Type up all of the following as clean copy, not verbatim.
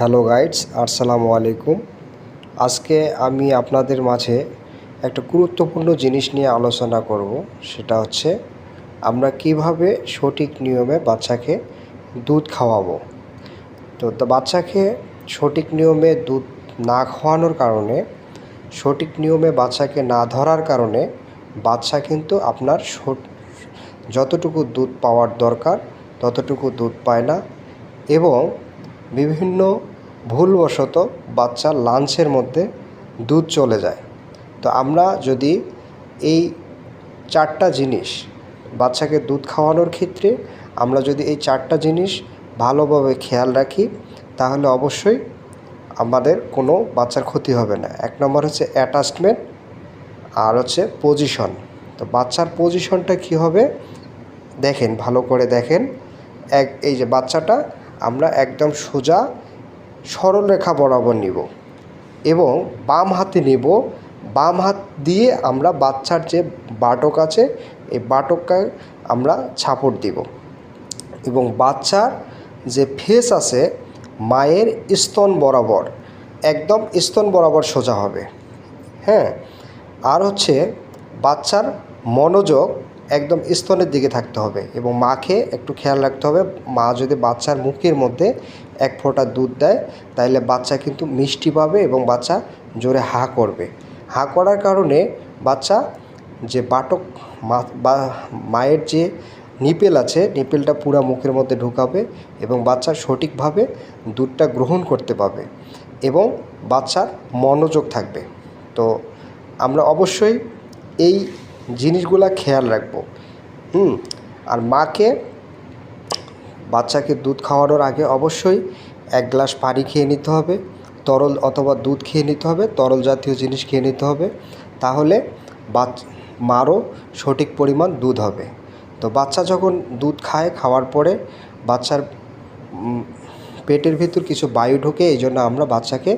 Hello guides, আসসালামু আলাইকুম। আজকে আমি আপনাদের মাঝে একটা গুরুত্বপূর্ণ জিনিস নিয়ে আলোচনা করব। সেটা হচ্ছে আমরা কিভাবে সঠিক নিয়মে বাচ্চাকে দুধ খাওয়াবো। তো বাচ্চাকে সঠিক নিয়মে দুধ না খাওয়ানোর কারণে, সঠিক নিয়মে বাচ্চাকে না ধরার কারণে বাচ্চা কিন্তু আপনার যতটুকু দুধ পাওয়ার দরকার ততটুকু দুধ পায় না এবং বিভিন্ন ভুলবশত বাচ্চার লাঞ্চের মধ্যে দুধ চলে যায়। তো আমরা যদি এই 4টা জিনিস বাচ্চাকে দুধ খাওয়ানোর ক্ষেত্রে আমরা যদি এই 4টা জিনিস ভালোভাবে খেয়াল রাখি তাহলে অবশ্যই আমাদের কোনো বাচ্চার ক্ষতি হবে না। 1 নম্বর হচ্ছে অ্যাটাচমেন্ট, আর হচ্ছে পজিশন। তো বাচ্চার পজিশনটা কী হবে দেখেন, ভালো করে দেখেন। এই যে বাচ্চাটা আমরা একদম সোজা সরল রেখা বরাবর নিব এবং বাম হাতে নিব। বাম হাত দিয়ে আমরা বাচ্চার যে বাটক আছে এই বাটককে আমরা ছাপড় দিব এবং বাচ্চার যে ফেস আছে মায়ের স্তন বরাবর, একদম স্তন বরাবর সোজা হবে। হ্যাঁ, আর হচ্ছে বাচ্চার মনোযোগ একদম স্তনের দিকে থাকতে হবে এবং মাকে একটু খেয়াল রাখতে হবে। মা যদি বাচ্চার মুখের মধ্যে 1 ফোঁটা দুধ দেয় তাহলে বাচ্চা কিন্তু মিষ্টি পাবে এবং বাচ্চা জোরে হা করবে। হা করার কারণে বাচ্চা যে বাটক বা মায়ের যে নিপেল আছে নিপেলটা পুরো মুখের মধ্যে ঢুকাবে এবং বাচ্চা সঠিকভাবে দুধটা গ্রহণ করতে পারবে এবং বাচ্চার মনোযোগ থাকবে। তো আমরা অবশ্যই এই জিনিসগুলা খেয়াল রাখবো। আর মাকে বাচ্চাকে দুধ খাওয়ানোর আগে অবশ্যই 1 গ্লাস পানি খেয়ে নিতে হবে, তরল অথবা দুধ খেয়ে নিতে হবে, তরল জাতীয় জিনিস খেয়ে নিতে হবে। তাহলে মারও সঠিক পরিমাণ দুধ হবে। তো বাচ্চা যখন দুধ খাওয়ার পরে বাচ্চার পেটের ভিতর কিছু বায়ু ঢোকে, এই জন্য আমরা বাচ্চাকে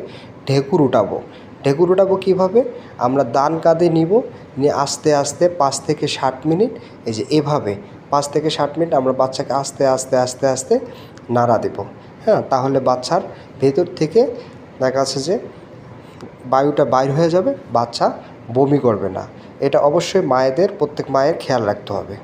ঢেকুর উঠাবো কীভাবে? আমরা ডান কাঁধে নিব, নিয়ে আস্তে আস্তে 5 থেকে 7 মিনিট এই যে এভাবে 5 থেকে 7 মিনিট আমরা বাচ্চাকে আস্তে আস্তে আস্তে আস্তে নাড়া দেব। হ্যাঁ, তাহলে বাচ্চার ভেতর থেকে দেখা যাচ্ছে যে বায়ুটা বাইর হয়ে যাবে, বাচ্চা বমি করবে না। এটা অবশ্যই প্রত্যেক মায়ের খেয়াল রাখতে হবে।